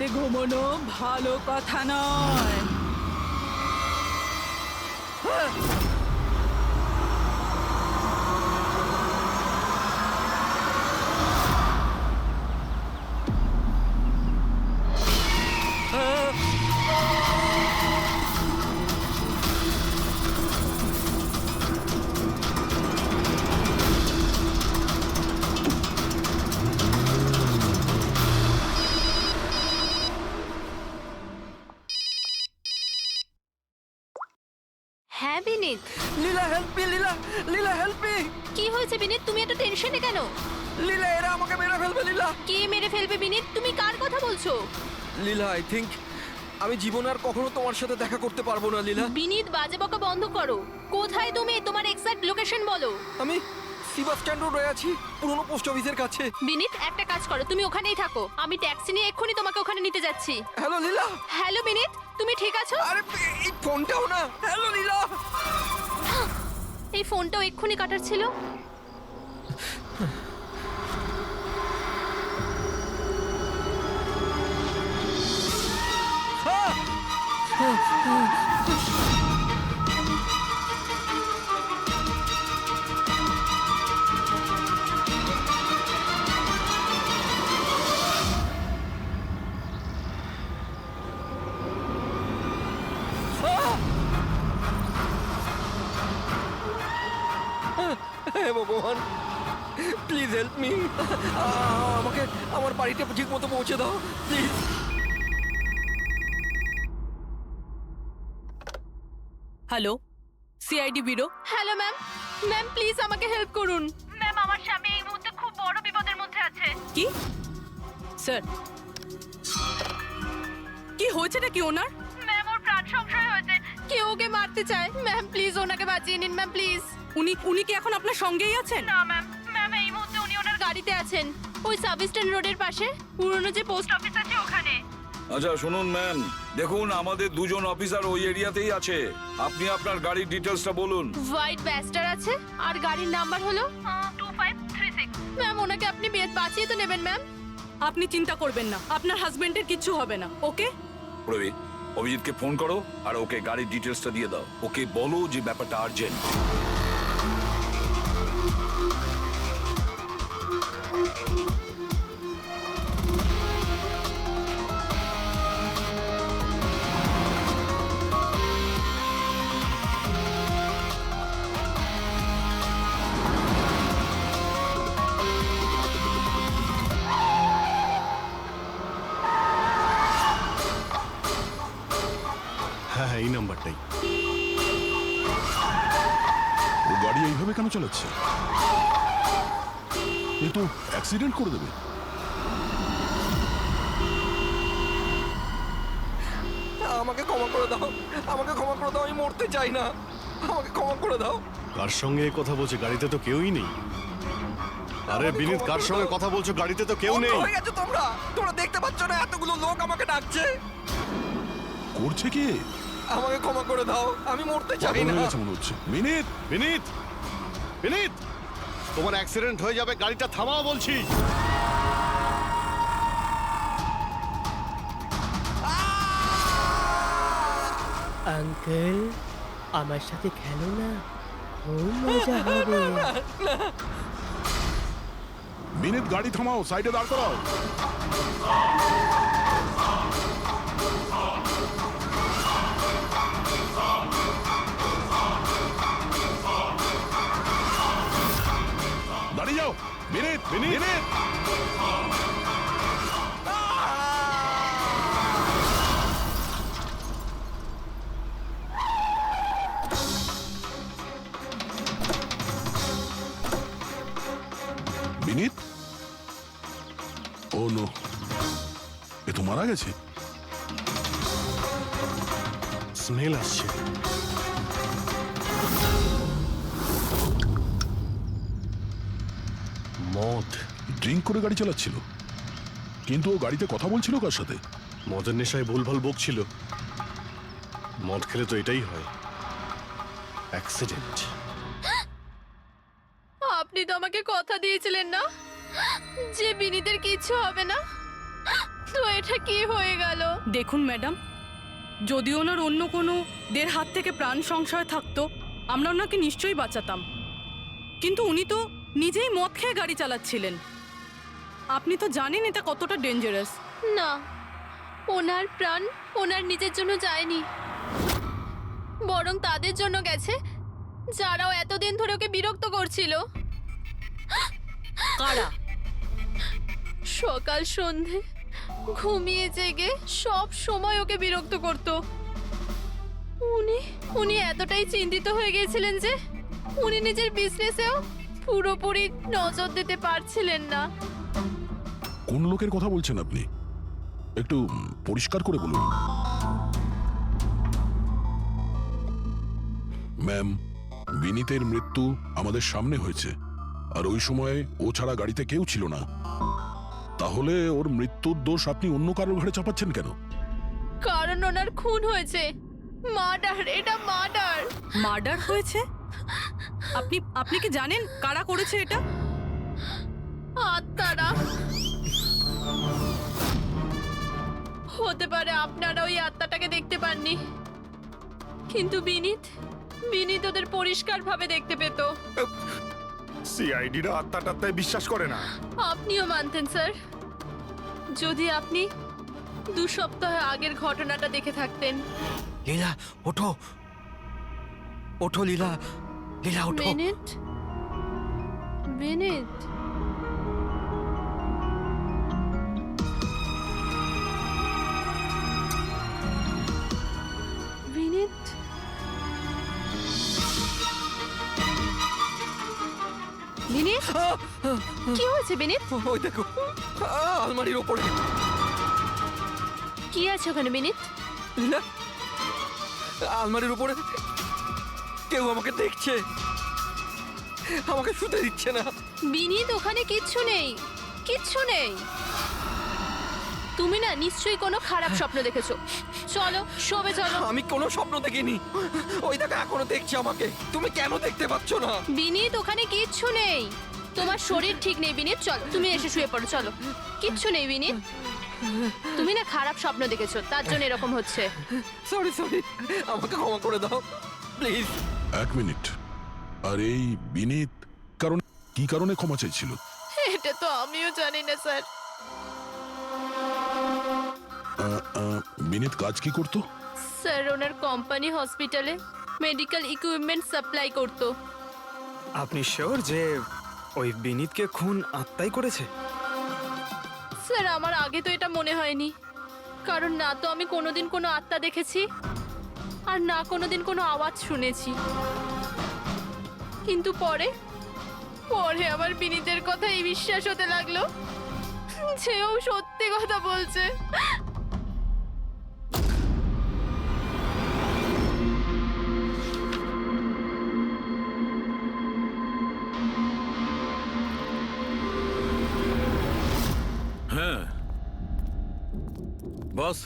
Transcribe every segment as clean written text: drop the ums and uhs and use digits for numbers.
রাতে ঘুমানো ভালো কথা নয়। হ্যাঁ বিনীত, লীলা হেল্প মি, লীলা লীলা হেল্প মি। কি হয়েছে বিনীত? তুমি এত টেনশনে কেন? লীলা এরা আমাকে মেরে ফেলবে। লীলা কে মেরে ফেলবে বিনীত? তুমি কার কথা বলছো? লীলা আই থিংক আমি জীবনে আর কখনো তোমার সাথে দেখা করতে পারবো না লীলা। বিনীত, বাজে বকা বন্ধ করো। কোথায় তুমি? তোমার এক্সাক্ট লোকেশন বলো। আমি সিবাস স্ট্যান্ড রোডে আছি, পুরনো পোস্ট অফিসের কাছে। বিনীত, একটা কাজ করো, তুমি ওখানেই থাকো, আমি ট্যাক্সি নিয়ে এক্ষুনি তোমাকে ওখানে নিতে যাচ্ছি। হ্যালো লীলা। হ্যালো বিনীত, তুমি ঠিক আছো? আরে এই ফোনটাও না। হ্যালো লীলা। এই ফোনটাও এক্ষুনি কাটার ছিল। হে ভগবান, প্লিজ হেল্প মি। আমাকে আমার বাড়িতে ঠিক মতো পৌঁছে দাও please. Hello, CID bureau. Hello ma'am. Ma'am please আমাকে হেল্প করুন। ম্যাম, আমার স্বামী এই মুহূর্তে খুব বড় বিপদের মধ্যে আছে। কি স্যার, কি হয়েছেটা কি ওনার? ম্যাম, ওর প্রাণ সংশয় হয়েছে, কেউ ওকে মারতে চায়। ম্যাম প্লিজ ওনাকে বাঁচিয়ে নিন ম্যাম, প্লিজ। উনি কি এখন আপনার সঙ্গেই আছেন? না ম্যাম, ম্যাম এই মুহূর্তে উনি ওনার গাড়িতে আছেন, ওই সাবস্টেশন রোডের পাশে পুরনো যে পোস্ট অফিস আছে ওখানে। আচ্ছা শুনুন ম্যাম, দেখুন আমাদের দুজন অফিসার ওই এরিয়াতেই আছে। আপনি আপনার গাড়ির ডিটেলসটা বলুন। হোয়াইট ব্যাস্টার আছে আর গাড়ির নাম্বার হলো 2536। ম্যাম ওনাকে আপনি বাঁচিয়ে তো নেবেন ম্যাম। আপনি চিন্তা করবেন না, আপনার হাজবেন্ডের কিচ্ছু হবে না। ওকে, প্রবীর, অভিজিৎকে ফোন করো আর ওকে গাড়ির ডিটেলসটা দিয়ে দাও। ওকে বলো যে ব্যাপারটা আর্জেন্ট। হ্যাঁ হ্যাঁ, এই নাম্বারটাই। ও গাড়ি এইভাবে কেন চালাচ্ছে? এ তো অ্যাক্সিডেন্ট করে দেবে। আমাকে ক্ষমা করে দাও, আমাকে ক্ষমা করে দাও, আমি মরতে চাই না, আমাকে ক্ষমা করে দাও। কার সঙ্গে কথা বলছে? গাড়িতে তো কেউই নেই। আরে আমাকে বিনীত, ক্ষমা কার করে সঙ্গে দাও। কথা বলছো? গাড়িতে তো কেউ অন্ধ নেই। হয়ে গেছো তোমরা, তোমরা দেখতে পাচ্ছ না এতগুলো লোক আমাকে ডাকছে? করছে কি? আমাকে ক্ষমা করে দাও, আমি মরতে চাই পাগল না। হয়ে গেছে মনে হচ্ছে। বিনীত, বিনীত, বিনীত, তোমার অ্যাক্সিডেন্ট হয়ে যাবে, গাড়িটা থামাও বলছি। আঙ্কেল, আমার সাথে খেলো না, খুব মজা হবে। বিনীত, গাড়ি থামাও, সাইডে দাঁড় করাও। দাঁড়িয়ে যাও। বিনীত, বিনীত, বিনীত। বিনীত, ও নো, এ তো মারা গেছে। স্মেল আসছে। মদ। ড্রিঙ্ক করে গাড়ি চালাচ্ছিল, কিন্তু ও গাড়িতে কথা বলছিল কার সাথে? মদের নেশায় ভুলভাল বকছিল। মদ খেলে তো এটাই হয়, অ্যাক্সিডেন্ট। আপনি তো আমাকে কথা দিয়েছিলেন না যে বিনীতের কিচ্ছু হবে না। তো এটা কি হয়ে গেল? দেখুন ম্যাডাম, যদি ওনার অন্য কোনো দের হাত থেকে প্রাণ সংশয় থাকতো আমরা ওনাকে নিশ্চয়ই বাঁচাতাম, কিন্তু উনি তো নিজেই মদ খেয়ে গাড়ি চালাচ্ছিলেন। আপনি তো জানেন এটা কতটা ডেঞ্জারাস। না, ওনার প্রাণ ওনার নিজের জন্য যায়নি, বরং তাদের জন্য গেছে যারাও এতদিন ধরে ওকে বিরক্ত করছিল। কারা? সকাল সন্ধে ঘুমিয়ে জেগে সব সময় ওকে বিরক্ত করত। উনি এতটাই চিন্তিত হয়ে গিয়েছিলেন যে উনি নিজের বিজনেসেও পুরোপুরি নজর দিতে পারছিলেন না। কোন লোকের কথা বলছেন আপনি? একটু পরিষ্কার করে বলুন। ম্যাম, বিনীতের মৃত্যু আমাদের সামনে হয়েছে, আর ওই সময় ও ছাড়া গাড়িতে কেউ ছিল না। তাহলে ওর মৃত্যুর দোষ আপনি অন্য কারোর ঘাড়ে চাপাচ্ছেন কেন? কারণ ওনার খুন হয়েছে। মার্ডার, এটা মার্ডার। মার্ডার হয়েছে? আপনি আপনি কি জানেন কারা করেছে এটা? আত্মারা। হতে পারে আপনারা ওই আত্মাটাকে দেখতে পাননি, কিন্তু বিনীত ওদের পরিষ্কারভাবে দেখতে পেত। সিআইডিরা আত্মাটাত্মায় বিশ্বাস করে না। আপনিও মানতেন স্যার, যদি আপনি 2 সপ্তাহ আগের ঘটনাটা দেখে থাকতেন। লীলা ওঠো, ওঠো লীলা, লীলা ওঠো। বিনীত, বিনীত, বিনীত, বিনীত, কি হয়েছে বিনীত? ওই দেখো, আলমারির ওপরে। কি আছে ওখানে বিনীত? লীলা, আলমারির উপরে কেউ আমাকে দেখছে, আমাকে শুতে দিচ্ছে না। বিনীত, ওখানে কিচ্ছু নেই, কিচ্ছু নেই। তুমি না নিশ্চয়ই কোনো খারাপ স্বপ্ন দেখেছো। চলো শোবে চলো। আমি কোনো স্বপ্ন দেখিনি। ওই দেখো এখনো দেখছে আমাকে। তুমি কেন দেখতে পাচ্ছ না? বিনীত, ওখানে কিচ্ছু নেই। তোমার শরীর ঠিক নেই বিনীত, চলো তুমি এসে শুয়ে পড়ো। চলো, কিচ্ছু নেই বিনীত। তুমি না খারাপ স্বপ্ন দেখেছো, তার জন্য এরকম হচ্ছে। সরি সরি, আমাকে ক্ষমা করে দাও প্লিজ। 1 মিনিট। আর এই বিনীত কি কারণে ক্ষমা চাইছিল? এটা তো আমিও জানি না স্যার। বিনীত কাজ কি করতো? স্যার, ওনার কোম্পানি হসপিটালে মেডিকেল ইকুইপমেন্ট সাপ্লাই করতো। আপনি শিওর যে ওই বিনীতকে খুন আত্মাই করেছে? স্যার, আমার আগে তো এটা মনে হয়নি, কারণ না তো আমি কোনোদিন কোনো আত্মা দেখেছি, আর না কোনোদিন কোনো আওয়াজ শুনেছি। কিন্তু পরে আমার বিনীতের কথাই বিশ্বাস হতে লাগলো যে ও সত্যি কথা বলছে। হ্যাঁ বস,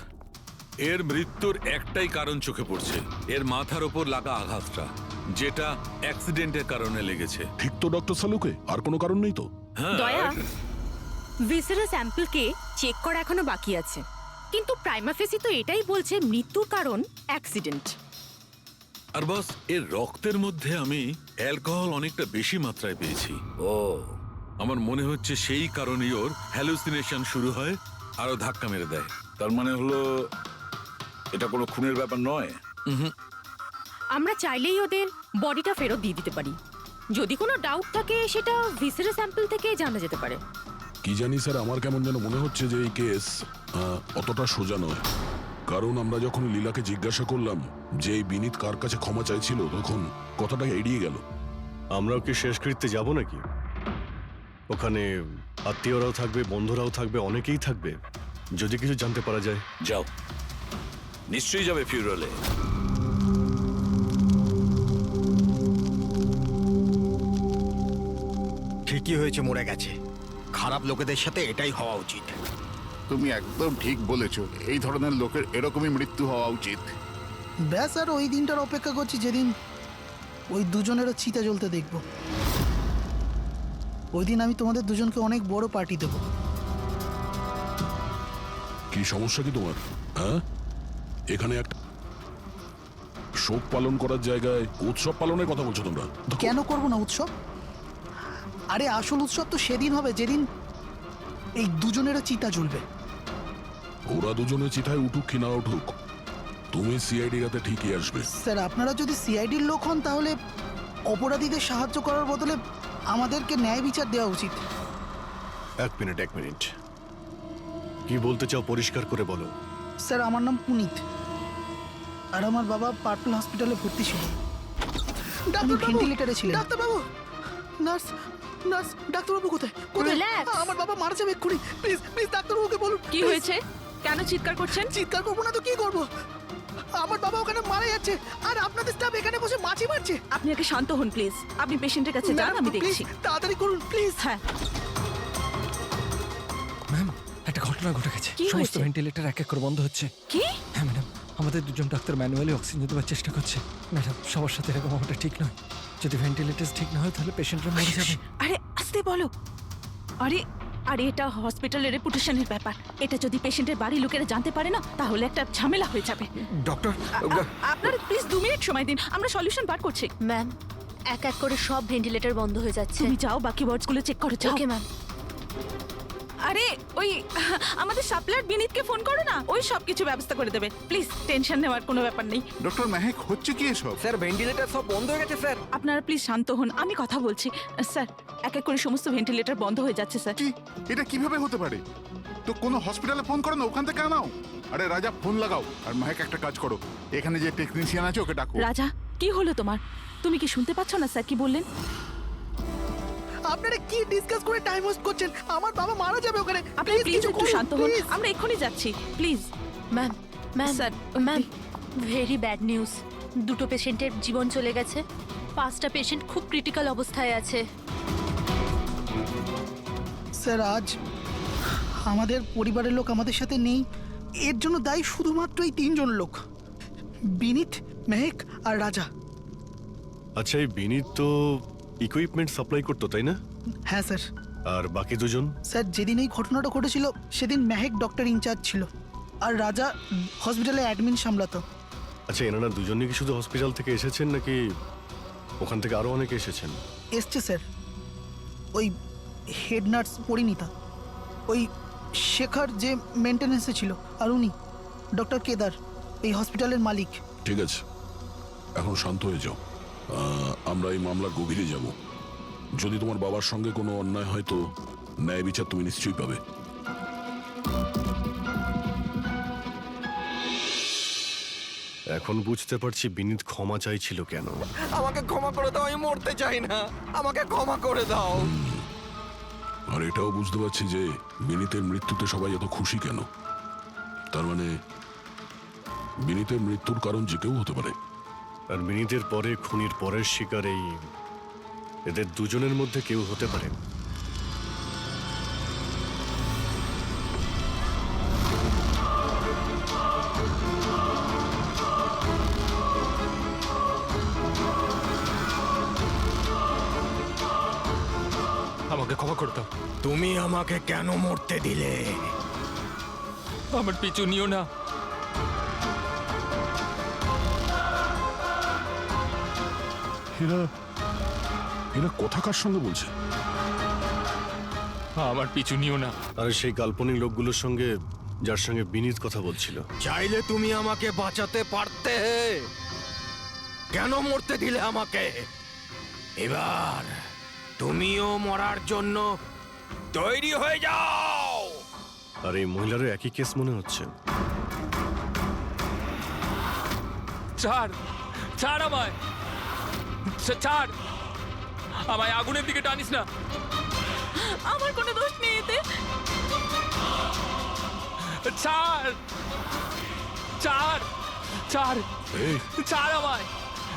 এর মৃত্যুর একটাই কারণ চোখে পড়ছে, এর মাথার ওপর লাগা আঘাতটা, যেটা অ্যাক্সিডেন্টের কারণে লেগেছে। ঠিক তো ডক্টর সালুকে? আর কোনো কারণ নেই তো? হ্যাঁ, দয়া, ভিসারের স্যাম্পলকে চেক করা এখনো বাকি আছে, কিন্তু প্রাইমা ফেসি তো এটাই বলছে মৃত্যুর কারণ অ্যাক্সিডেন্ট। আর বস, এর রক্তের মধ্যে আমি অ্যালকোহল অনেকটা বেশি মাত্রায় পেয়েছি। ও, আমার মনে হচ্ছে সেই কারণেই ওর হ্যালুসিনেশন শুরু হয়, আরো ধাক্কা মেরে দেয়। তার মানে হলো এটা কোনো খুনের ব্যাপার নয়। আমরা চাইলেই ওদের বডিটা ফেরত দিয়ে দিতে পারি। যদি কোনো ডাউট থাকে সেটা ভিসারের স্যাম্পল থেকে জানা যেতে পারে। কি জানি স্যার, আমার কেমন যেন মনে হচ্ছে যে এই কেস অতটা সোজা নয়। কারণ আমরা যখন লীলাকে জিজ্ঞাসা করলাম যে এই বিনীত কার কাছে ক্ষমা চাইছিল, তখন কথাটা এড়িয়ে গেল। আমরাও কি শেষকৃত্যে যাব নাকি? ওখানে আত্মীয়রাও থাকবে, বন্ধুরাও থাকবে, অনেকেই থাকবে। যদি কিছু জানতে পারা যায়। যাও, নিশ্চয়ই যাবে ফিউরালে। ঠিকই হয়েছে, মরে গেছে। খারাপ লোকেদের সাথে এটাই হওয়া উচিত। তুমি একদম ঠিক বলেছো, এই ধরনের লোকের এরকমই মৃত্যু হওয়া উচিত। ব্যাস, আর ওই দিনটার অপেক্ষা করছি যেদিন ওই দুজনেরও চিতা জ্বলতে দেখব। ওই দিন আমি তোমাদের দুজনকে অনেক বড় পার্টি দেব। কি সমস্যা কি তোমার? হ্যাঁ, এখানে একটা শোক পালন করার জায়গায় উৎসব পালনের কথা বলছো তোমরা? কেন করবো না উৎসব? আরে আসল উৎসব তো সেদিন হবে যেদিন এই দুজনেরও চিতা জ্বলবে। ওরা দুজনে চিতায় উঠুক কি না উঠুক, তুমি সিআইডি রাতে ঠিকই আসবে। স্যার, আপনারা যদি সিআইডির লোক হন তাহলে অপরাধীদের সাহায্য করার বদলে আমাদেরকে ন্যায় বিচার দেওয়া উচিত। এক মিনিট কি বলতে চাও পরিষ্কার করে বলো। স্যার, আমার নাম পুনিত, আর আমার বাবা পার্পল হসপিটালে ভর্তি ছিল। ভেন্টিলেটরে ছিলেন। ডাক্তারবাবু, নার্স, ডাক্তারবাবু কোথায়? Relax. আমার বাবা মারা যাবে এক্ষুনি। প্লিজ ডাক্তারবাবুকে বলুন। কি হয়েছে? কেন চিৎকার করছেন? চিৎকার করবো না তো কি করবো? আমার বাবা ওখানে মারা যাচ্ছে আর আপনাদের স্টাফ এখানে বসে মাছি মারছে। আপনি আগে শান্ত হন প্লিজ। আপনি পেশেন্টের কাছে যান, আমি দেখছি। তাড়াতাড়ি করুন প্লিজ। হ্যাঁ, ম্যাম, একটা ঘটনা ঘটে গেছে। কি সমস্ত হয়েছে? ভেন্টিলেটর এক এক করে বন্ধ হচ্ছে। কি? হ্যাঁ ম্যাডাম, আমাদের দুজন ডাক্তার ম্যানুয়ালি অক্সিজেন দেওয়ার চেষ্টা করছে। ম্যাডাম, সবার সাথে এরকম হওয়াটা ঠিক নয়। যদি ভেন্টিলেটর ঠিক না হয় তাহলে পেশেন্টরা মরে যাবে। আরে আস্তে বলো। আরে আরে এটা হসপিটালের রেপুটেশনের ব্যাপার। এটা যদি পেশেন্টের বাড়ির লোকেরা জানতে পারে না তাহলে একটা ঝামেলা হয়ে যাবে। ডক্টর, আপনারা প্লিজ 2 মিনিট সময় দিন, আমরা সলিউশন বার করছি। ম্যাম, এক এক করে সব ভেন্টিলেটর বন্ধ হয়ে যাচ্ছে। তুমি যাও বাকি ওয়ার্ডসগুলো চেক করো, যাও। Okay ma'am. আরে ওই আমাদের সাপ্লায়ার বিনীতকে ফোন করো না, ওই সব কিছু ব্যবস্থা করে দেবে। প্লিজ টেনশন নেওয়ার কোনো ব্যাপার নেই। ডক্টর মেহেক, হচ্ছে কি এসব? স্যার ভেন্টিলেটর সব বন্ধ হয়ে গেছে স্যার। আপনারা প্লিজ শান্ত হন, আমি কথা বলছি। স্যার, এক এক করে সমস্ত ভেন্টিলেটর বন্ধ হয়ে যাচ্ছে স্যার। কি, এটা কিভাবে হতে পারে? তো কোনো হসপিটালে ফোন করো না, ওখান থেকে আনাও। আরে রাজা, ফোন লাগাও। আর মেহেক, একটা কাজ করো, এখানে যে টেকনিশিয়ান আছে ওকে ডাকো। রাজা, কি হলো তোমার? তুমি কি শুনতে পাচ্ছ না স্যার কি বললেন? আপনারা কি ডিসকাস করে টাইম ওয়েস্ট করছেন? আমার বাবা মারা যাবে ওখানে। আপনি প্লিজ একটু শান্ত হন, আমরা এক্ষুনি যাচ্ছি please. Ma'am, sir, ma'am, very bad news. দুটো পেশেন্টের জীবন চলে গেছে। 5টা পেশেন্ট খুব ক্রিটিক্যাল অবস্থায় আছে। স্যার, আজ আমাদের পরিবারের লোক আমাদের সাথে নেই। এর জন্য দায়ী শুধুমাত্র এই 3 জন লোক, বিনীত, মেহেক আর রাজা। আচ্ছা, এই বিনীত তো ইকুইপমেন্ট সাপ্লাই করতো, তাই না? হ্যাঁ স্যার। আর বাকি দুজন? স্যার, যেদিন এই ঘটনাটা ঘটেছিল সেদিন মেহেক ডক্টর ইনচার্জ ছিল আর রাজা হসপিটালে অ্যাডমিন সামলাতো। আচ্ছা, এনারা দুজনই কি শুধু হসপিটাল থেকে এসেছেন নাকি ওখান থেকে আরো অনেকে এসেছেন? এসছে স্যার, ওই হেড নার্স পরিণীতা, ওই শেখর যে মেনটেন্যান্সে ছিল, আর উনি ডক্টর কেদার, এই হসপিটালের মালিক। ঠিক আছে, এখন শান্ত হয়ে যাও। আমরা এই মামলার গভীরে যাব। যদি তোমার বাবার সঙ্গে কোনো অন্যায় হয় তো ন্যায় বিচার তুমি নিশ্চয়ই পাবে। এখন বুঝতে পারছি বিনীত ক্ষমা চাইছিল কেন। আমাকে ক্ষমা করে দাও, আমি মরতে চাই না। আমাকে ক্ষমা করে দাও। আর এটাও বুঝতে পারছি যে বিনীতের মৃত্যুতে সবাই এত খুশি কেন। তার মানে বিনীতের মৃত্যুর কারণ যে কেউ হতে পারে। আর বিনীতের পরে খুনির পরের শিকার এই এদের দুজনের মধ্যে কেউ হতে পারে। আমাকে ক্ষমা করে দাও। তুমি আমাকে কেন মরতে দিলে? আমার পিছু নিও না। এরা কথা কার সঙ্গে বলছে? আমার পিছু নিও না। আর সেই কাল্পনিক লোকগুলোর সঙ্গে যার সঙ্গে বিনীত কথা বলছিল। চাইলে তুমি আমাকে বাঁচাতে পারতে, কেন মরতে দিলে আমাকে? এবার তুমিও মরার জন্য তৈরি হয়ে যাও। আর এই মহিলারও একই কেস মনে হচ্ছে। ছাড়, ছাড় আমায়, ছাড় আমায়, আগুনের দিকে টানিস না। আমার কোনো দোষ নেই এতে। ছাড়, ছাড়, ছাড়, এই, ছাড় আমায়,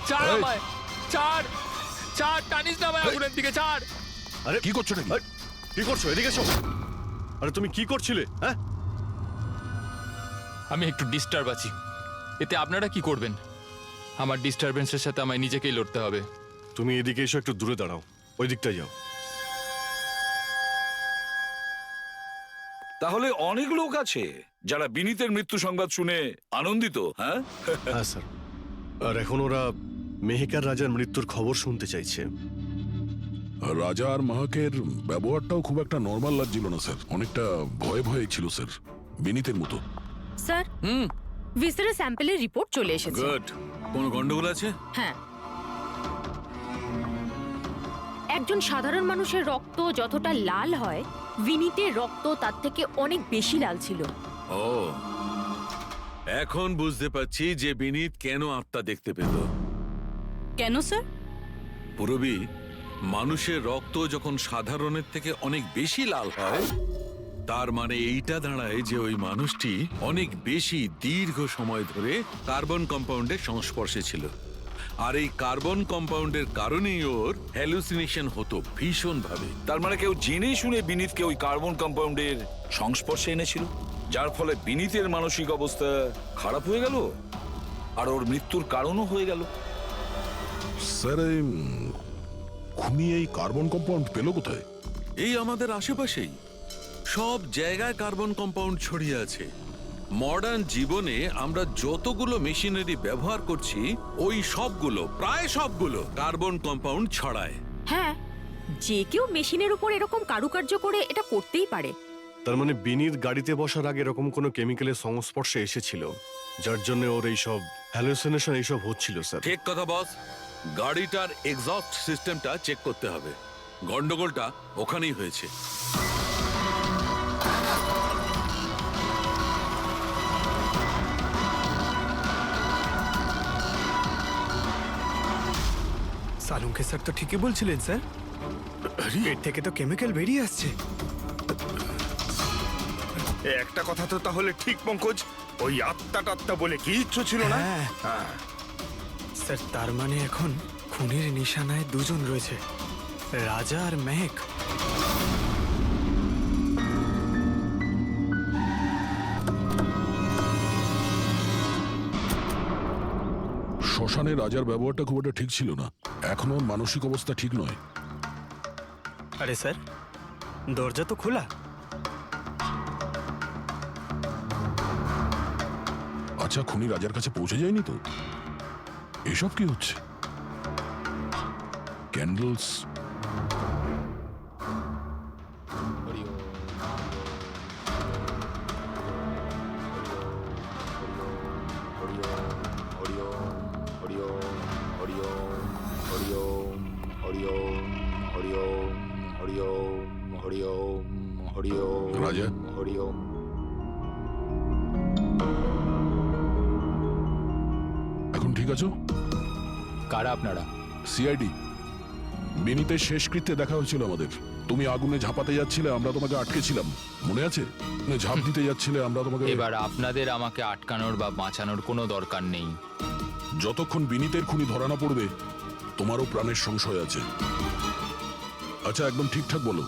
ছাড় এই। আমায়, ছাড়, ছাড়, টানিস না আমায় আগুনের দিকে, ছাড়। আরে কি করছো নাকি? আরে, কি করছো? এদিকে এসো। আরে তুমি কি করছিলে? হ্যাঁ, আমি একটু ডিস্টার্ব আছি, এতে আপনারা কি করবেন? আমার ডিস্টারবেন্সের সাথে আমায় নিজেকেই লড়তে হবে। তুমি এদিকে এসো, একটু দূরে দাঁড়াও, ওই দিকটায় যাও। তাহলে অনেক লোক আছে যারা বিনীতের মৃত্যু সংবাদ শুনে আনন্দিত, হ্যাঁ? হ্যাঁ স্যার, আর এখন ওরা মেহেকার রাজার মৃত্যুর খবর শুনতে চাইছে। রাজা আর মাহাকের ব্যবহারটাও খুব একটা নর্মাল লাগছিল না স্যার, অনেকটা ভয়ে ভয়ে ছিল স্যার, বিনীতের মতো। স্যার, ভিসেরা স্যাম্পলের রিপোর্ট চলে এসেছে। গুড। কোনো গন্ডগোল আছে? হ্যাঁ, একজন সাধারণ মানুষের রক্ত যতটা লাল হয়, বিনীতের রক্ত তার থেকে অনেক বেশি লাল ছিল। ও, এখন বুঝতে পারছি যে বিনীত কেন আত্মা দেখতে পেল। কেন স্যার? পুরবী, মানুষের রক্ত যখন সাধারণের থেকে অনেক বেশি লাল হয়, তার মানে এইটা দাঁড়ায় যে ওই মানুষটি অনেক বেশি দীর্ঘ সময় ধরে কার্বন কম্পাউন্ডের সংস্পর্শে ছিল। আর এই কার্বন কম্পাউন্ডের কারণেই ওর হ্যালুসিনেশন হতো ভীষণ ভাবে। তার মানে কেউ জেনে শুনে বিনীতকে ওই কার্বন কম্পাউন্ডের সংস্পর্শে এনেছিল, যার ফলে বিনীতের মানসিক অবস্থা খারাপ হয়ে গেল আর ওর মৃত্যুর কারণও হয়ে গেল। স্যার, খুনি এই কার্বন কম্পাউন্ড পেল কোথায়? এই আমাদের আশেপাশেই সব জায়গায় কার্বন কম্পাউন্ড ছড়িয়ে আছে। মডার্ন জীবনে আমরা যতগুলো মেশিনারি ব্যবহার করছি, ওই সবগুলো, প্রায় সবগুলো কার্বন কম্পাউন্ড ছড়ায়। হ্যাঁ, যে কেউ মেশিনের উপর এরকম কারুকার্য করে এটা করতেই পারে। তার মানে বিনীত গাড়িতে বসার আগে এরকম কোনো কেমিক্যালের সংস্পর্শে এসেছিল, যার জন্য ওর এইসব হ্যালুসিনেশন এইসব হচ্ছিল স্যার। ঠিক কথা বস। গাড়িটার এক্সস্ট সিস্টেমটা চেক করতে হবে। গন্ডগোলটা ওখানেই হয়েছে। সালুঙ্কে স্যার তো ঠিকই বলছিলেন স্যার, পেট থেকে তো কেমিক্যাল বেরিয়ে আসছে। একটা কথা তো তাহলে ঠিক পঙ্কজ, ওই আত্মা টাত্মা বলে কিচ্ছু ছিল না। স্যার, তার মানে এখন খুনির নিশানায় দুজন রয়েছে, রাজা আর মেহেক। শ্মশানে রাজার ব্যবহারটা খুব একটা ঠিক ছিল না, এখনো ওর মানসিক অবস্থা ঠিক নয়। আরে স্যার, দরজা তো খোলা। আচ্ছা, খুনি রাজার কাছে পৌঁছে যায়নি তো? এসব কি হচ্ছে? ক্যান্ডেলস, রাজা, এখন ঠিক আছো? কারা আপনারা? সিআইডি। বিনীতের শেষকৃত্যে দেখা হয়েছিল আমাদের। তুমি আগুনে ঝাঁপাতে যাচ্ছিলে, আমরা তোমাকে আটকেছিলাম, মনে আছে? ঝাঁপ দিতে যাচ্ছিলে, আমরা তোমাকে। এবার আপনাদের আমাকে আটকানোর বা বাঁচানোর কোনো দরকার নেই। যতক্ষণ বিনীতের খুনি ধরা না পড়বে, তোমারও প্রাণের সংশয় আছে। আচ্ছা, একদম ঠিকঠাক বলো,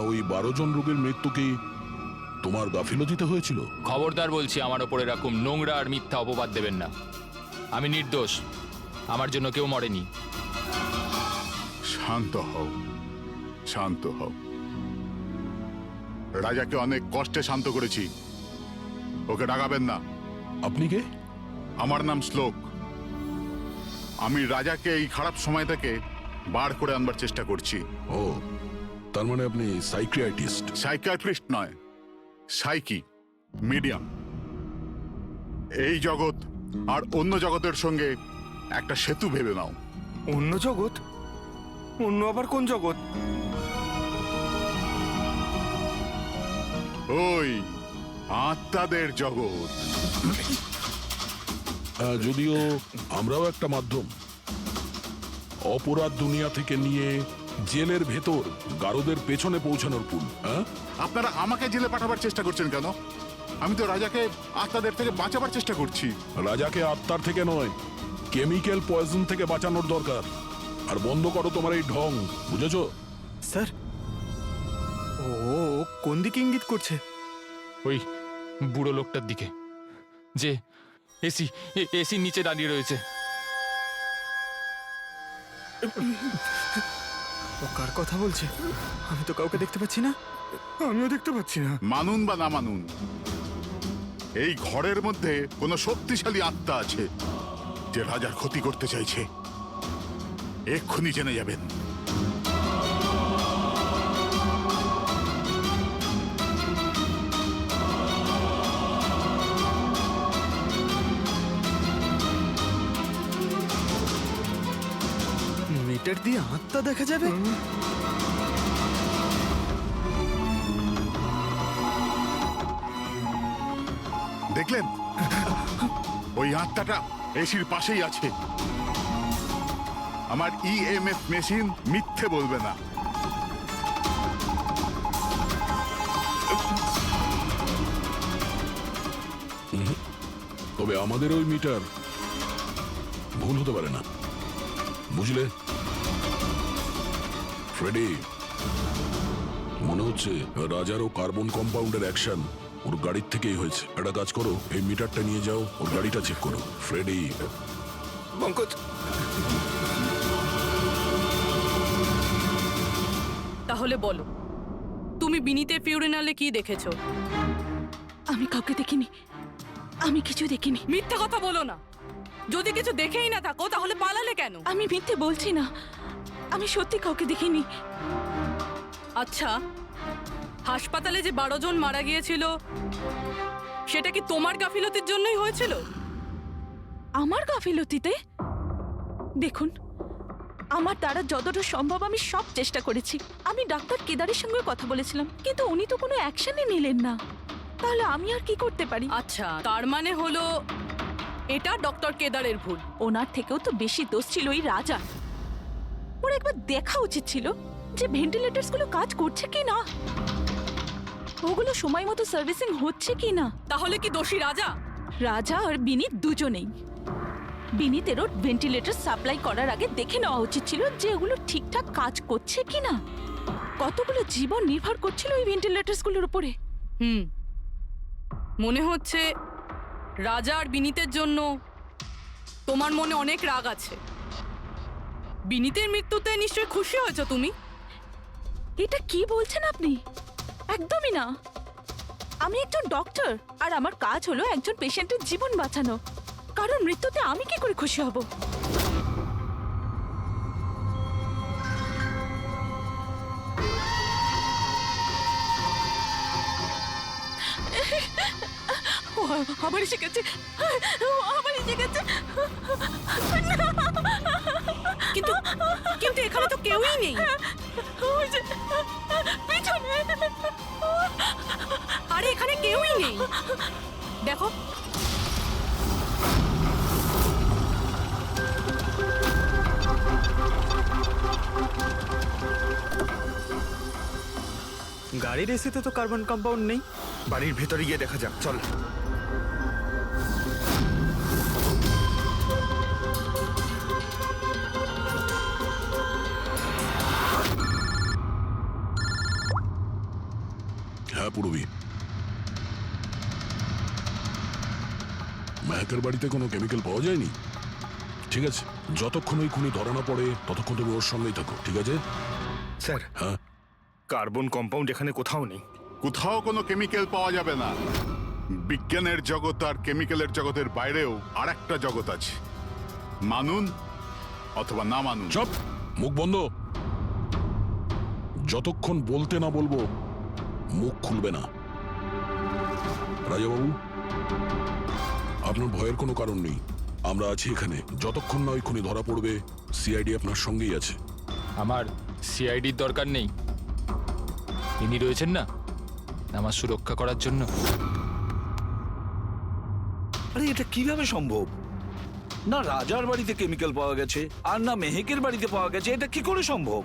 ওই 12 জন রোগীর মৃত্যু কি তোমার গাফিলতিতে হয়েছিল? খবরদার বলছি, আমার ওপর এরকম নোংরা আর মিথ্যা অপবাদ দেবেন না। আমি নির্দোষ, আমার জন্য কেউ মরেনি। শান্ত হও, শান্ত হও। রাজাকে অনেক কষ্টে শান্ত করেছি, ওকে ডাকাবেন না। আপনি কে? আমার নাম শ্লোক। আমি রাজাকে এই খারাপ সময় থেকে বার করে আনবার চেষ্টা করছি। ও, তার মানে আপনি সাইকিয়াট্রিস্ট? সাইকিয়াট্রিস্ট নয়, সাইকি, মিডিয়াম। এই জগৎ আর অন্য জগতের সঙ্গে একটা সেতু ভেবে নাও। অন্য জগৎ? অন্য আবার কোন জগৎ? ওই আত্মাদের জগৎ। যদিও আমরাও একটা মাধ্যম, অপরাধ দুনিয়া থেকে নিয়ে জেলের ভেতর গারদের পেছনে পৌঁছানোর পুল। আপনারা আমাকে জেলে পাঠাবার চেষ্টা করছেন কেন? আমি তো রাজাকে আত্মাদের থেকে বাঁচাবার চেষ্টা করছি। রাজাকে আত্মার থেকে নয়, কেমিক্যাল পয়জন থেকে বাঁচানোর দরকার। আর বন্ধ করো তোমার এই ঢং, বুঝেছো? স্যার, ও কোন দিকে ইঙ্গিত করছে? ওই বুড়ো লোকটার দিকে, যে এসির নিচে দাঁড়িয়ে রয়েছে। ও কার কথা বলছে? আমি তো কাউকে দেখতে পাচ্ছি না। আমিও দেখতে পাচ্ছি না। মানুন বা না মানুন, এই ঘরের মধ্যে কোনো শক্তিশালী আত্মা আছে যে রাজার ক্ষতি করতে চাইছে। এক্ষুনি জেনে যাবেন। মিটার দিয়ে আত্মা দেখা যাবে? দেখলেন, ওই আত্মাটা এসির পাশেই আছে। আমার ইএমএফ মেশিন মিথ্যে বলবে না। তবে আমাদের ওই মিটার ভুল হতে পারে না, বুঝলে ফ্রেডি? মনে হচ্ছে রাজার ও কার্বন কম্পাউন্ডের অ্যাকশন ওর গাড়ির থেকেই হয়েছে। একটা কাজ করো, এই মিটারটা নিয়ে যাও, ওর গাড়িটা চেক করো। ফ্রেডি। পঙ্কজ, তাহলে বলো, তুমি বিনীতের ফিউরিনালে কি দেখেছো? আমি কাউকে দেখিনি, আমি কিছু দেখিনি। মিথ্যা কথা বলো না। যদি কিছু দেখেই না থাকো তাহলে পালালে কেন? আমি মিথ্যে বলছি না, আমি সত্যি কাউকে দেখিনি। আচ্ছা, হাসপাতালে যে 12 জন মারা গিয়েছিল সেটা কি তোমার গাফিলতির জন্যই হয়েছিল? আমার গাফিলতিতে? দেখুন, আমার দ্বারা যতটা সম্ভব আমি সব চেষ্টা করেছি। আমি ডাক্তার কেদারের সঙ্গে কথা বলেছিলাম, কিন্তু উনি তো কোনো অ্যাকশনই নিলেন না। তাহলে আমি আর কি করতে পারি? আচ্ছা, তার মানে হলো এটা ডক্টর কেদারের ভুল। ওনার থেকেও তো বেশি দোষ ছিল ওই রাজা। ওর একবার দেখা উচিত ছিল যে ভেন্টিলেটরস গুলো কাজ করছে কি না, ওগুলো সময় মতো সার্ভিসিং হচ্ছে কি না। তাহলে কি দোষী রাজা? রাজা আর বিনীত দুজনেই। বিনীতেরও ভেন্টিলেটর সাপ্লাই করার আগে দেখে নেওয়া উচিত ছিল যে ওগুলো ঠিকঠাক কাজ করছে কি না। কতগুলো জীবন নির্ভর করছিল ওই ভেন্টিলেটরস গুলোর উপরে। মনে হচ্ছে রাজা আর বিনীতের জন্য তোমার মনে অনেক রাগ আছে। বিনীতের মৃত্যুতে নিশ্চয়ই খুশি হয়েছো তুমি? এটা কি বলছেন আপনি? একদমই না। আমি একজন ডক্টর, আর আমার কাজ হলো একজন পেশেন্টের জীবন বাঁচানো। কারণ মৃত্যুতে আমি কি করে খুশি হব? ও আবার এসে গেছে, আবার এসে গেছে। কিন্তু কিন্তু এখানে তো কেউই নেই। ওই যে পিছনে। আরে এখানে কেউই নেই, দেখো। গাড়ির এসিতে তো কার্বন কম্পাউন্ড নেই। বাড়ির ভেতরে গিয়ে দেখা যাক, চল। হ্যাঁ পূরবী, মেহেকের বাড়িতে কোনো কেমিক্যাল পাওয়া যায়নি? ঠিক আছে, যতক্ষণ ওই খুনি ধরা না পড়ে ততক্ষণ তুমি ওর সঙ্গেই থাকো, ঠিক আছে? স্যার, হ্যাঁ, কার্বন কম্পাউন্ড এখানে কোথাও নেই। কোথাও কোনো কেমিক্যাল পাওয়া যাবে না। বিজ্ঞানের জগৎ আর কেমিক্যালের জগতের বাইরেও আর একটা জগৎ আছে। মানুন অথবা না মানুন। চুপ, মুখ বন্ধ। যতক্ষণ বলতে না বলবো মুখ খুলবে না। রাজাবাবু, আপনার ভয়ের কোনো কারণ নেই, আমরা আছি এখানে। যতক্ষণ না ওই খুনি ধরা পড়বে সিআইডি আপনার সঙ্গেই আছে। আমার সিআইডির দরকার নেই, ইনি রয়েছেন না আমার সুরক্ষা করার জন্য। আরে এটা কিভাবে সম্ভব? না রাজার বাড়িতে কেমিক্যাল পাওয়া গেছে আর না মেহেকের বাড়িতে পাওয়া গেছে, এটা কি করে সম্ভব?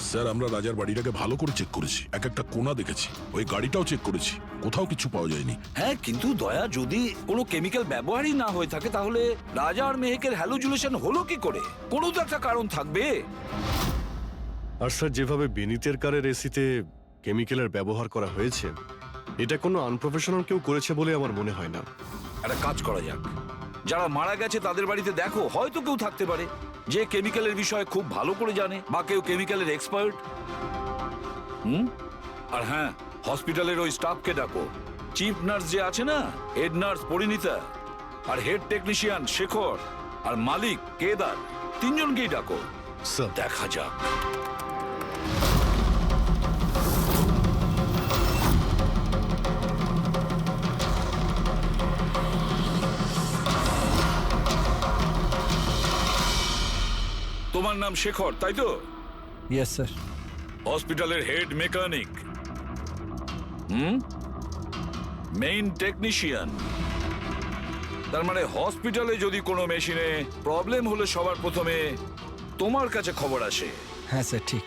স্যার, আমরা রাজার বাড়িটাকে ভালো করে চেক করেছি, এক একটা কোণা দেখেছি, ওই গাড়িটাও চেক করেছি, কোথাও কিছু পাওয়া যায়নি। হ্যাঁ, কিন্তু দয়া, যদি কোনো কেমিক্যাল ব্যবহারই না হয়ে থাকে তাহলে রাজা আর মেহেকের হ্যালোজুলেশন হলো কি করে? কোনো তো একটা কারণ থাকবে। আর স্যার, যেভাবে বিনীতের কারের এসিতে কেমিক্যালের ব্যবহার করা হয়েছে, এটা কোনো আনপ্রফেশনাল কেউ করেছে বলে আমার মনে হয় না। একটা কাজ করা যাক, যারা মারা গেছে তাদের বাড়িতে দেখো, হয়তো কেউ থাকতে পারে। যে কেমিক্যালের বিষয়ে খুব ভালো করে জানে, বা কেউ কেমিক্যালের এক্সপার্ট। আর হ্যাঁ, হসপিটালের ওই স্টাফকে ডাকো। চিফ নার্স যে আছে না, হেড নার্স পরিণীতা, আর হেড টেকনিশিয়ান শেখর, আর মালিক কেদার, তিনজনকেই ডাকো। স্যার। দেখা যাক। তোমার নাম শেখর, তাই তো? Yes sir. হসপিটালের হেড মেকানিক, মেইন টেকনিশিয়ান। তার মানে হসপিটালে যদি কোনো মেশিনে প্রবলেম হলে সবার প্রথমে তোমার কাছে খবর আসে। হ্যাঁ স্যার, ঠিক।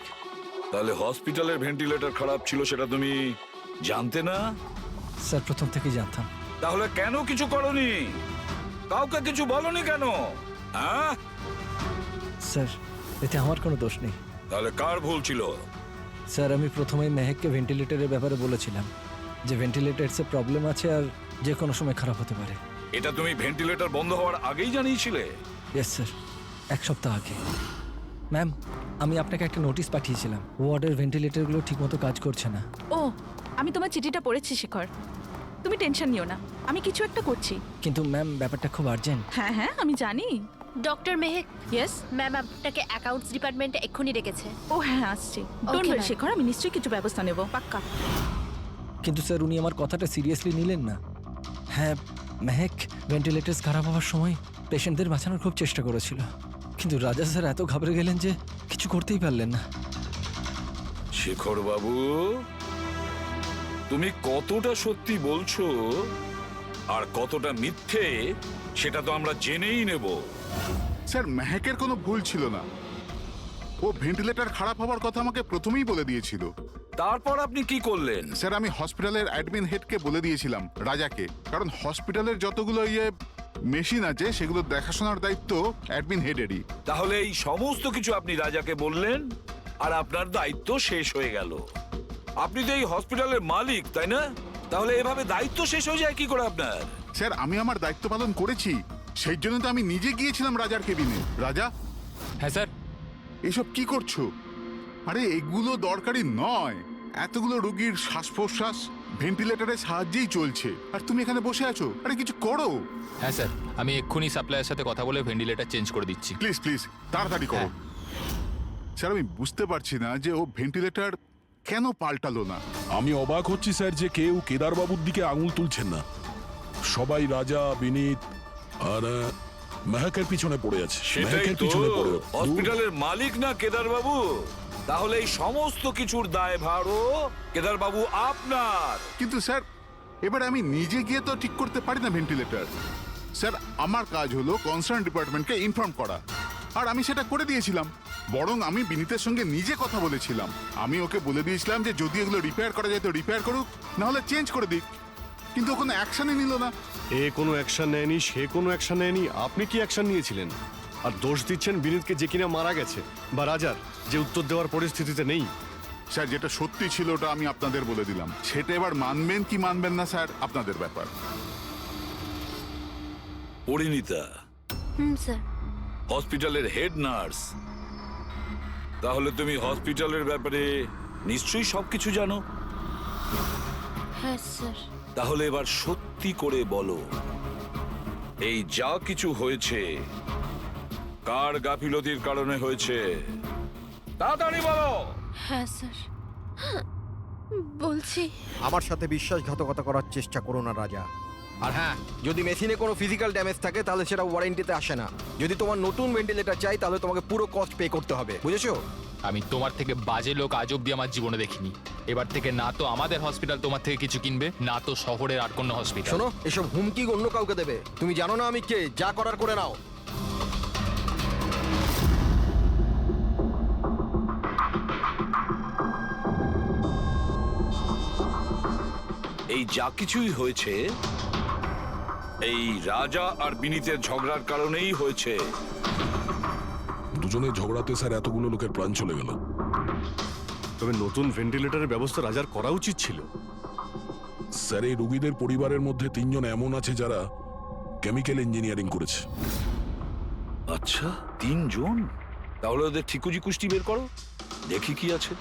তাহলে হসপিটালের ভেন্টিলেটর খারাপ ছিল সেটা তুমি জানতে না? স্যার, প্রথম থেকেই জানতাম। তাহলে কেন কিছু করনি? কাউকে কিছু বলনি কেন? হ্যাঁ স্যার, এতে আমার কোনো দোষ নেই। তাহলে কার ভুল ছিল? স্যার, আমি প্রথমেই মেহেককে ভেন্টিলেটরের ব্যাপারে বলেছিলাম যে ভেন্টিলেটরসে প্রবলেম আছে আর যে কোনো সময় খারাপ হতে পারে। এটা তুমি ভেন্টিলেটর বন্ধ হওয়ার আগেই জানিয়েছিলে? ইয়েস স্যার, 1 সপ্তাহ আগে। ম্যাম, আমি আপনাকে একটা নোটিশ পাঠিয়েছিলাম, ওয়ার্ডের ভেন্টিলেটরগুলো ঠিকমতো কাজ করছে না। ও, আমি তোমার চিঠিটা পড়েছি শেখর, তুমি টেনশন নিও না, আমি কিছু একটা করছি। কিন্তু ম্যাম, ব্যাপারটা খুব আর্জেন্ট। হ্যাঁ হ্যাঁ, আমি জানি। ডক্টর মেহেক, ইয়েস ম্যাম আপনাকে অ্যাকাউন্টস ডিপার্টমেন্টে এক্ষুনি ডেকেছে। ও হ্যাঁ, আসছি। Don't Okay, worry ma'am. Shekhar, আমি নিশ্চয়ই কিছু ব্যবস্থা নেব, পাক্কা। কিন্তু স্যার, উনি আমার কথাটা সিরিয়াসলি নিলেন না। হ্যাঁ, মেহেক ভেন্টিলেটরস খারাপ হওয়ার সময় পেশেন্টদের বাঁচানোর খুব চেষ্টা করেছিল, কিন্তু রাজা স্যার এত ঘাবড়ে গেলেন যে কিছু করতেই পারলেন না। শেখর বাবু, তুমি কতটা সত্যি বলছো আর কতটা মিথ্যে সেটা তো আমরা জেনেই নেব। স্যার, মেহেকের কোনো ভুল ছিল না। ও ভেন্টিলেটর খারাপ হওয়ার কথা আমাকে প্রথমেই বলে দিয়েছিল। তারপর আপনি কি করলেন? স্যার, আমি হসপিটালের অ্যাডমিন হেডকে বলে দিয়েছিলাম, রাজাকে, কারণ হসপিটালের যতগুলো মেশিন আছে সেগুলো দেখাশোনার দায়িত্ব অ্যাডমিন হেডেরই। তাহলে এই সমস্ত কিছু আপনি রাজাকে বললেন আর আপনার দায়িত্ব শেষ হয়ে গেল। আপনি তো এই হসপিটালের মালিক, তাই না? তাহলে এভাবে দায়িত্ব শেষ হয়ে যায় কি করে আপনার? স্যার, আমি আমার দায়িত্ব পালন করেছি, সেই জন্য তো আমি নিজে গিয়েছিলাম রাজার কেবিনে। রাজা, হ্যাঁ স্যার। এসব কি করছো? আরে এগুলো দরকারি নয়। এতগুলো রোগীর শ্বাস প্রশ্বাস ভেন্টিলেটরের সাহায্যেই চলছে, আর তুমি এখানে বসে আছো। আরে কিছু করো। হ্যাঁ স্যার, আমি এক্ষুনি সাপ্লাইয়ের সাথে কথা বলে ভেন্টিলেটর চেঞ্জ করে দিচ্ছি। প্লিজ প্লিজ তাড়াতাড়ি করো। স্যার, আমি বুঝতে পারছি না যে ও ভেন্টিলেটর কেন পাল্টালো না। আমি অবাক হচ্ছি স্যার যে কেউ কেদারবাবুর দিকে আঙুল তুলছেন না। সবাই রাজা, বিনীত আর মেহেকের পিছনে পড়ে আছে। সেটাই মেহেকের তো, পিছনে পড়ে হসপিটালের মালিক না কেদার বাবু? তাহলে এই সমস্ত কিছুর দায়ভারও কেদার বাবু আপনার। কিন্তু স্যার, এবার আমি নিজে গিয়ে তো ঠিক করতে পারি না ভেন্টিলেটর। স্যার, আমার কাজ হলো কনসার্ন ডিপার্টমেন্টকে ইনফর্ম করা, আর আমি সেটা করে দিয়েছিলাম। বরং আমি বিনীতের সঙ্গে নিজে কথা বলেছিলাম। আমি ওকে বলে দিয়েছিলাম যে যদি এগুলো রিপেয়ার করা যায় তো রিপেয়ার করুক, না হলে চেঞ্জ করে দিক। কিন্তু ও কোনো অ্যাকশনই নিল না। এ কোনো অ্যাকশন নেয়নি, সে কোনো অ্যাকশন নেয়নি, আপনি কি অ্যাকশন নিয়েছিলেন? আর দোষ দিচ্ছেন বিনীতকে, যে কিনা মারা গেছে, বা রাজার, যে উত্তর দেওয়ার পরিস্থিতিতে নেই। স্যার, যেটা সত্যি ছিল ওটা আমি আপনাদের বলে দিলাম। সেটা এবার মানবেন কি মানবেন না স্যার, আপনাদের ব্যাপার। পরিণীতা স্যার। হসপিটালের হেড নার্স, তাহলে তুমি হসপিটালের ব্যাপারে নিশ্চয়ই সবকিছু জানো। হ্যাঁ স্যার। তাহলে এবার সত্যি করে বলো, এই যা কিছু হয়েছে কার গাফিলতির কারণে হয়েছে? তাড়াতাড়ি বলো। হ্যাঁ স্যার, বলছি। আমার সাথে বিশ্বাসঘাতকতা করার চেষ্টা করো না রাজা। আর হ্যাঁ, যদি মেশিনে কোনো ফিজিক্যাল ড্যামেজ থাকে তাহলে সেটা ওয়ারেন্টিতে আসে না। যদি তোমার নতুন ভেন্টিলেটর চাই তাহলে তোমাকে পুরো কস্ট পে করতে হবে, বুঝেছো? আমি তোমার থেকে বাজে লোক আজ অব্দি আমার জীবনে দেখিনি। এবার থেকে না তো আমাদের হসপিটাল তোমার থেকে কিছু কিনবে, না তো শহরের আর কোনো হসপিটাল। শোনো, এসব হুমকি অন্য কাউকে দেবে। তুমি জানো না আমি কে, যা করার করে নাও। এই যা কিছুই হয়েছে এই রাজা আর বিনীতের ঝগড়ার কারণেই হয়েছে। দুজনের ঝগড়াতে স্যার এতগুলো লোকের প্রাণ চলে গেল। তবে নতুন ভেন্টিলেটরের ব্যবস্থা রাজার করা উচিত ছিল। স্যার, এই রোগীদের পরিবারের মধ্যে 3 জন এমন আছে যারা কেমিক্যাল ইঞ্জিনিয়ারিং করেছে। আচ্ছা 3 জন, তাহলে ওদের ঠিকুজি কুষ্টি বের করো, দেখি কি আছে।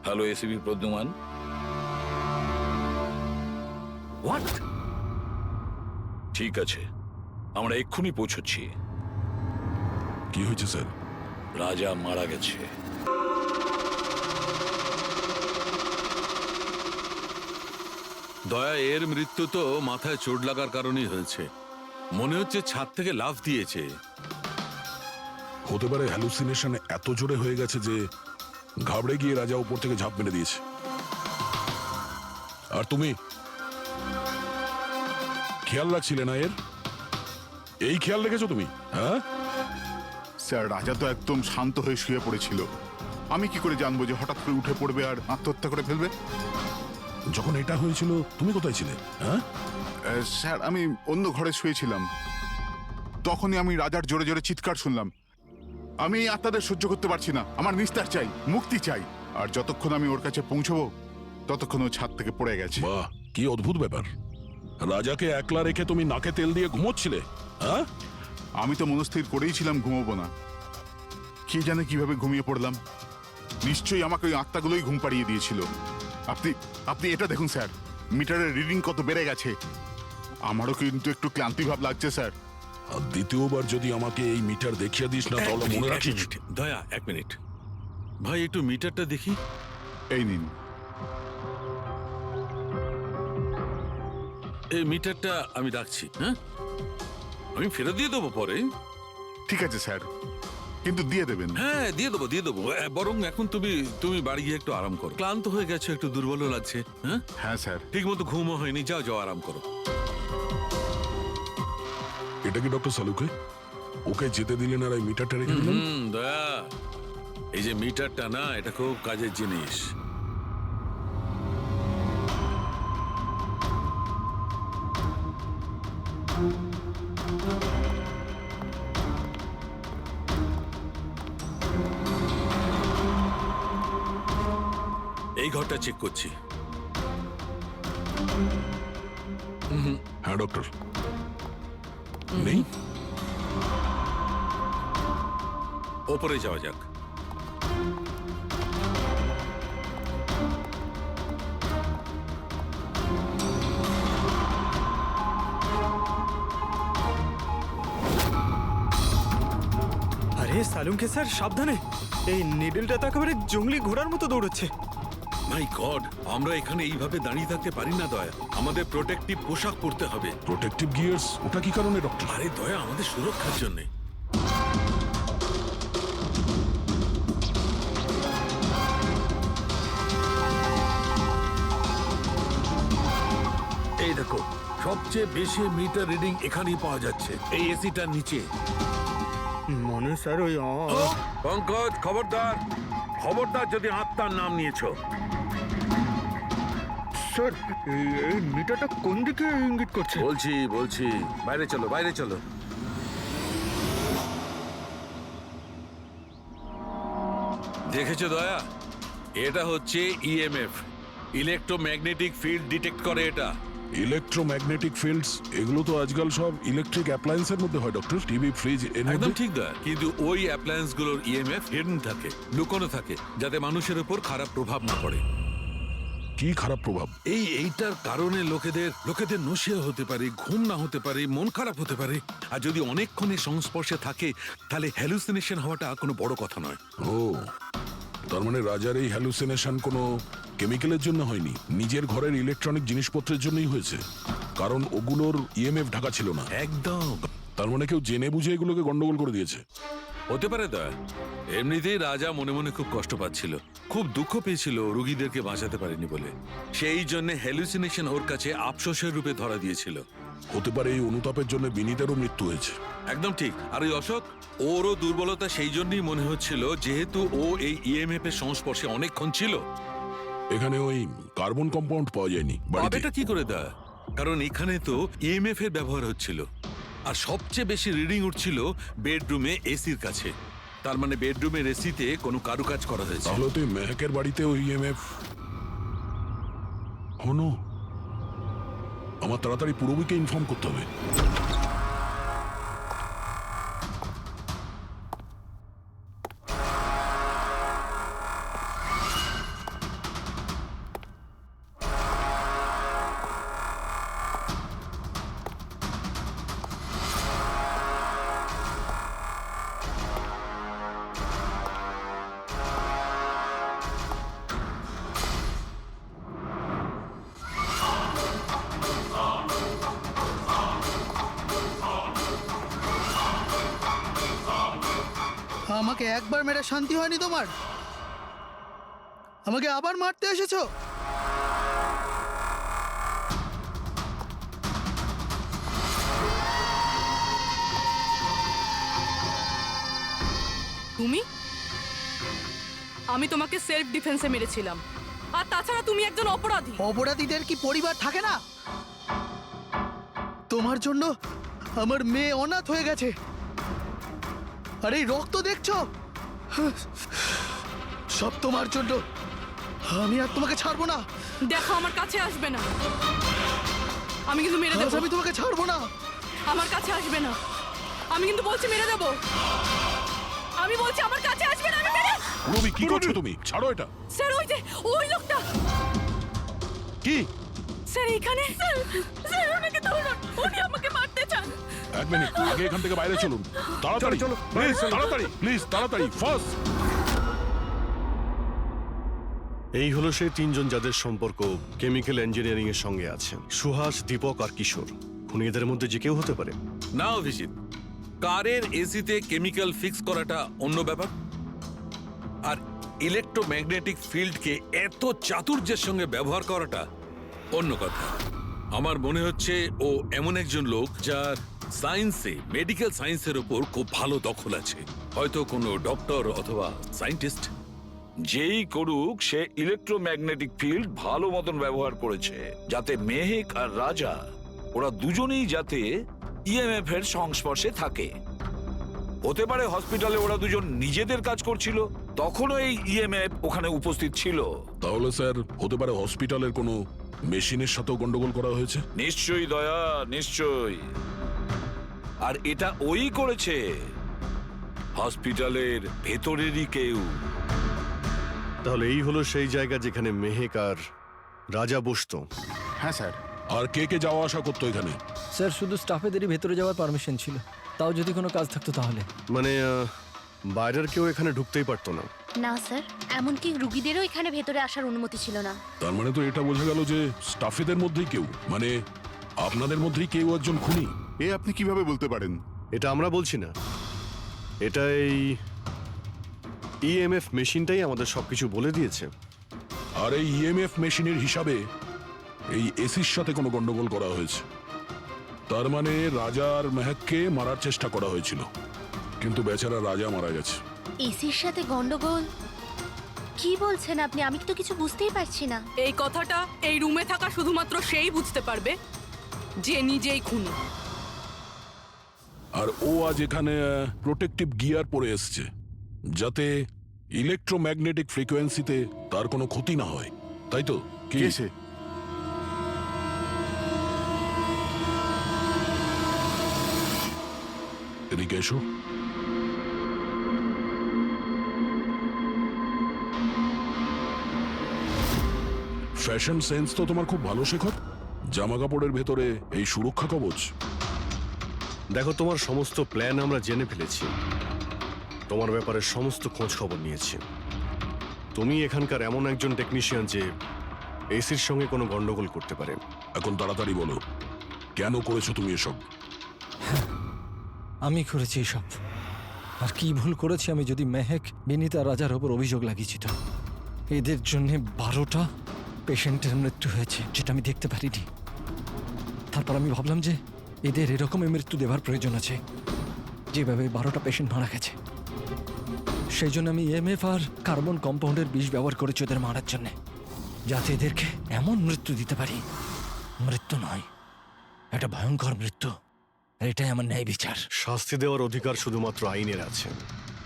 Hello ACP Pradyuman. হোয়াট? ঠিক আছে, আমরা এক্ষুনি পৌঁছচ্ছি। কি হয়েছে স্যার? রাজা মারা গেছে। দয়া, এর মৃত্যু তো মাথায় চোট লাগার কারণেই হয়েছে। মনে হচ্ছে ছাদ থেকে লাফ দিয়েছে। হতে পারে হ্যালুসিনেশন এত জোরে হয়ে গেছে যে ঘাবড়ে গিয়ে রাজা উপর থেকে ঝাঁপ মেরে দিয়েছে। আর তুমি খেয়াল রাখছিলে না এর? এই খেয়াল রেখেছো তুমি? হ্যাঁ স্যার, রাজা তো একদম শান্ত হয়ে শুয়ে পড়েছিল। আমি কি করে জানবো যে হঠাৎ করে উঠে পড়বে আর আত্মহত্যা করে ফেলবে? যখন এটা হয়েছিল তুমি কোথায় ছিলে? হ্যাঁ স্যার, আমি অন্য ঘরে শুয়েছিলাম। তখনই আমি রাজার জোরে জোরে চিৎকার শুনলাম। আমি এই আত্মাদের সহ্য করতে পারছি না, আমার নিস্তার চাই, মুক্তি চাই। আর যতক্ষণ আমি ওর কাছে পৌঁছবো ততক্ষণ ও ছাদ থেকে পড়ে গেছে। বাহ, কি অদ্ভুত ব্যাপার। রাজাকে একলা রেখে তুমি নাকে তেল দিয়ে ঘুমোচ্ছিলে? হ্যাঁ, আমি তো মনস্থির করেই ছিলাম ঘুমোবো না। কে জানে কিভাবে ঘুমিয়ে পড়লাম। নিশ্চয়ই আমাকে ওই আত্মাগুলোই ঘুম পাড়িয়ে দিয়েছিল। আপনি আপনি এটা দেখুন স্যার, মিটারের রিডিং কত বেড়ে গেছে। আমারও কিন্তু একটু ক্লান্তি ভাব লাগছে স্যার। আর দ্বিতীয়বার যদি আমাকে এই মিটার দেখিয়ে দিস না তাহলে মনে রাখিস। দয়া, 1 মিনিট ভাই, একটু মিটারটা দেখি। এই নিন। এই মিটারটা আমি রাখছি। হ্যাঁ, আমি ফেরত দিয়ে দেবো পরে। ঠিক আছে স্যার, কিন্তু দিয়ে দেবেন। হ্যাঁ, দিয়ে দেবো দিয়ে দেবো। বরং এখন তুমি বাড়ি গিয়ে একটু আরাম করো। ক্লান্ত হয়ে গেছে, একটু দুর্বলও লাগছে। হ্যাঁ হ্যাঁ স্যার। ঠিক মতো ঘুমও হয়নি। যাও যাও, আরাম করো। এটা কি ডক্টর সালুকে? ওকে যেতে দিলেন আর এই মিটারটা রেখে দিলেন? দয়া, এই যে মিটারটা না, এটা খুব কাজের জিনিস। এই ঘরটা চেক করছি। হ্যাঁ ডক্টর, নেই। ওপরে যাওয়া যাক। আরে সালুঙ্কে স্যার, সাবধানে। এই নিডলটা তো একেবারে জঙ্গলি ঘোড়ার মতো দৌড়চ্ছে। মাই গড, আমরা এখানে এইভাবে দাঁড়িয়ে থাকতে পারি না দয়া। আমাদের প্রোটেক্টিভ পোশাক পরতে হবে। Protective gears? ওটা কি কারণে ডক্টর? আরে দয়া, আমাদের সুরক্ষার জন্য। এই দেখো, সবচেয়ে বেশি মিটার রিডিং এখানেই পাওয়া যাচ্ছে, এই এসিটার নিচে। মনে স্যার ওই পঙ্কজ, খবরদার খবরদার যদি আত্মার নাম নিয়েছো। স্যার, এই মিটারটা কোন দিকে ইঙ্গিত করছে? বলছি বাইরে চলো, বাইরে চলো। দেখেছো দয়া, এটা হচ্ছে ইএমএফ, ইলেকট্রোম্যাগনেটিক ফিল্ড ডিটেক্ট করে এটা। ইলেকট্রোম্যাগনেটিক ফিল্ডস, এগুলো তো আজকাল সব ইলেকট্রিক অ্যাপ্লায়েন্সের মধ্যে হয় ডক্টর। টিভি, ফ্রিজ, একদম ঠিক দয়া, কিন্তু ওই অ্যাপ্লায়েন্স গুলোর ইএমএফ হিডেন থাকে, লুকোনো থাকে, যাতে মানুষের উপর খারাপ প্রভাব না পড়ে। কি খারাপ প্রভাব? এইটার কারণে লোকেদের নশিয়া হতে পারে, ঘুম না হতে পারে, মন খারাপ হতে পারে। আর যদি অনেকক্ষণের সংস্পর্শে থাকে তাহলে হ্যালুসিনেশন হওয়াটা কোনো বড় কথা নয়। ও, তার মানে রাজার এই হ্যালুসিনেশন কোনো কেমিক্যালের জন্য হয়নি, নিজের ঘরের ইলেকট্রনিক জিনিসপত্রের জন্যই হয়েছে, কারণ ওগুলোর ইএমএফ ঢাকা ছিল না। একদম। তার মানে কেউ জেনে বুঝে এগুলোকে গন্ডগোল করে দিয়েছে। হতে পারে দয়া। এমনিতেই রাজা মনে মনে খুব কষ্ট পাচ্ছিল, খুব দুঃখ পেয়েছিল রোগীদেরকে বাঁচাতে পারেনি বলে। সেই জন্য হ্যালুসিনেশন ওর কাছে আফসোসের রূপে ধরা দিয়েছিল। হতে পারে এই অনুতাপের জন্য বিনীতেরও মৃত্যু হয়েছে। একদম ঠিক। আর ওই অশোক, ওরও দুর্বলতা সেই জন্যই মনে হচ্ছিল, যেহেতু ও এই ইএমএফ এর সংস্পর্শে অনেকক্ষণ ছিল। এখানে ওই কার্বন কম্পাউন্ড পাওয়া যায়নি। এটা কি করে দেয়? কারণ এখানে তো ইএমএফ এর ব্যবহার হচ্ছিল, আর সবচেয়ে বেশি রিডিং উঠছিল বেডরুমে এসির কাছে। তার মানে বেডরুমের এসিতে কোনো কারুকাজ করা হয়েছে। তাহলে তো মেহেকের বাড়িতে ওই ইএমএফ হনো। আমার তাড়াতাড়ি পূরবীকে ইনফর্ম করতে হবে। আমাকে একবার মেরে শান্তি হয়নি তোমার? আমাকে আবার মারতে এসেছো? তুমি? আমি তোমাকে সেলফ ডিফেন্সে মেরেছিলাম। আর তাছাড়া তুমি একজন অপরাধী। অপরাধীদের কি পরিবার থাকে না? তোমার জন্য আমার মেয়ে অনাথ হয়ে গেছে। আর এই রক্ত দেখছো, সব তোমার জন্য। আমি আর তোমাকে ছাড়বো না। দেখো, আমার কাছে আসবে না। আমি কিন্তু মেরে দেবো। আমি তোমাকে ছাড়বো না। আমার কাছে আসবে না। আমি কিন্তু বলছি মেরে দেবো। আমি বলছি আমার কাছে আসবে না। আমি মেরে। পূরবী, কি করছো তুমি? ছাড়ো এটা। স্যার, ওই যে ওই লোকটা। কি? স্যার, এখানে। স্যার, ওনাকে ধরুন। উনি আমাকে মারতে চান। এক মিনিট, আগে এখান থেকে বাইরে চলুন। তাড়াতাড়ি চলো, প্লিজ তাড়াতাড়ি, প্লিজ তাড়াতাড়ি, ফাস্ট। এই হলো সেই তিনজন যাদের সম্পর্ক কেমিক্যাল ইঞ্জিনিয়ারিং এর সঙ্গে আছে। সুহাস, দীপক আর কিশোর। খুনি এদের মধ্যে যে কেউ হতে পারে। না অভিজিৎ, কারের এসিতে কেমিক্যাল ফিক্স করাটা অন্য ব্যাপার, আর ইলেকট্রোম্যাগনেটিক ফিল্ডকে এত চাতুর্যের সঙ্গে ব্যবহার করাটা অন্য কথা। আমার মনে হচ্ছে ও এমন একজন লোক যার সায়েন্সে, মেডিকেল সায়েন্সের উপর খুব ভালো দখল আছে। হয়তো কোনো ডক্টর অথবা সায়েন্টিস্ট। যেই করুক, সে ইলেকট্রোম্যাগনেটিক ফিল্ড ভালো মতন ব্যবহার করেছে, যাতে মেহেক আর রাজা ওরা দুজনেই যাতে ইএমএফ এর সংস্পর্শে থাকে। হতে পারে হসপিটালে ওরা দুজন নিজেদের কাজ করছিল, তখনও এই ইএমএফ ওখানে উপস্থিত ছিল। তাহলে স্যার, হতে পারে হসপিটালের কোনো মেশিনের সাথেও গন্ডগোল করা হয়েছে। নিশ্চয়ই দয়া, নিশ্চয়ই। আর এটা ওই করেছে, হসপিটালের ভেতরেরই কেউ। তাহলে এই হলো সেই জায়গা যেখানে মেহেক আর রাজা বসতো। হ্যাঁ স্যার। আর কে কে যাওয়া আসা করতো এখানে? স্যার, শুধু স্টাফেদেরই ভেতরে যাওয়ার পারমিশন ছিল। তাও যদি কোনো কাজ থাকতো তাহলে। মানে বাইরের কেউ এখানে ঢুকতেই পারতো না। না স্যার, এমনকি রুগীদেরও এখানে ভেতরে আসার অনুমতি ছিল না। তার মানে তো এটা বোঝা গেল যে স্টাফেদের মধ্যেই কেউ, মানে আপনাদের মধ্যেই কেউ একজন খুনি। এ আপনি কিভাবে বলতে পারেন? এটা আমরা বলছি না, এটা এই ইএমএফ মেশিনটাই আমাদের সবকিছু বলে দিয়েছে। আর এই ইএমএফ মেশিনের হিসাবে এই এসির সাথে কোনো গন্ডগোল করা হয়েছে। তার মানে রাজা আর মেহেককে মারার চেষ্টা করা হয়েছিল, কিন্তু বেচারা রাজা মারা গেছে। এসির সাথে গন্ডগোল? কি বলছেন আপনি? আমি তো কিছু বুঝতেই পারছি না। এই কথাটা এই রুমে থাকা শুধুমাত্র সেই বুঝতে পারবে যে নিজেই খুনি। আর ও আজ এখানে প্রোটেক্টিভ গিয়ার পরে এসছে, যাতে ইলেকট্রোম্যাগনেটিক ফ্রিকোয়েন্সিতে তার কোনো ক্ষতি না হয়, তাই তো? কি কে সে? এদিকে এসো। ফ্যাশন সেন্স তো তোমার খুব ভালো, শেখর। জামা কাপড়ের ভেতরে এই সুরক্ষা কবচ। দেখো, তোমার সমস্ত প্ল্যান আমরা জেনে ফেলেছি। তোমার ব্যাপারে সমস্ত খোঁজ খবর নিয়েছি। তুমি এখানকার এমন একজন টেকনিশিয়ান যে এসির সঙ্গে কোনো গন্ডগোল করতে পারে। এখন তাড়াতাড়ি বলো, কেন করেছো তুমি এসব? আমি করেছি এসব। আর কি ভুল করেছি আমি যদি মেহেক, বিনীতা, রাজার ওপর অভিযোগ লাগিয়েছি? তো এদের জন্য 12টা পেশেন্টের মৃত্যু হয়েছে, যেটা আমি দেখতে পারিনি। তারপর আমি ভাবলাম যে এদের এরকমই মৃত্যু দেওয়ার প্রয়োজন আছে, যেভাবে 12টা পেশেন্ট মারা গেছে। সেই জন্য আমি ইএমএফ আর কার্বন কম্পাউন্ডের বিষ ব্যবহার করেছি ওদের মারার জন্যে, যাতে এদেরকে এমন মৃত্যু দিতে পারি, মৃত্যু নয়, একটা ভয়ঙ্কর মৃত্যু। আর এটাই আমার ন্যায় বিচার। শাস্তি দেওয়ার অধিকার শুধুমাত্র আইনের আছে,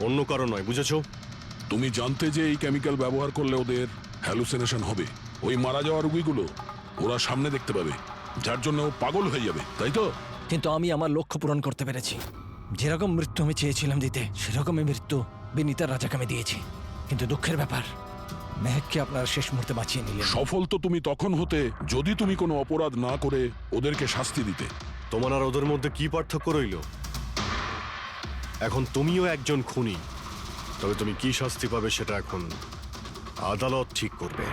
অন্য কারো নয়, বুঝেছো? তুমি জানতে যে এই কেমিক্যাল ব্যবহার করলে ওদের হ্যালুসিনেশন হবে। ওই মারা যাওয়া রোগীগুলো ওরা সামনে দেখতে পাবে, যার জন্য ও পাগল হয়ে যাবে, তাই তো? কিন্তু আমি আমার লক্ষ্য পূরণ করতে পেরেছি। যেরকম মৃত্যু আমি চেয়েছিলাম দিতে, সেরকমই মৃত্যু বিনীতার রাজাকে আমি দিয়েছি। কিন্তু দুঃখের ব্যাপার, মেহেককে আপনার শেষ মুহূর্তে বাঁচিয়ে নিলেন। সফল তো তুমি তখন হতে যদি তুমি কোনো অপরাধ না করে ওদেরকে শাস্তি দিতে। তোমার আর ওদের মধ্যে কি পার্থক্য রইল? এখন তুমিও একজন খুনি, তবে তুমি কি শাস্তি পাবে সেটা এখন আদালত ঠিক করবে।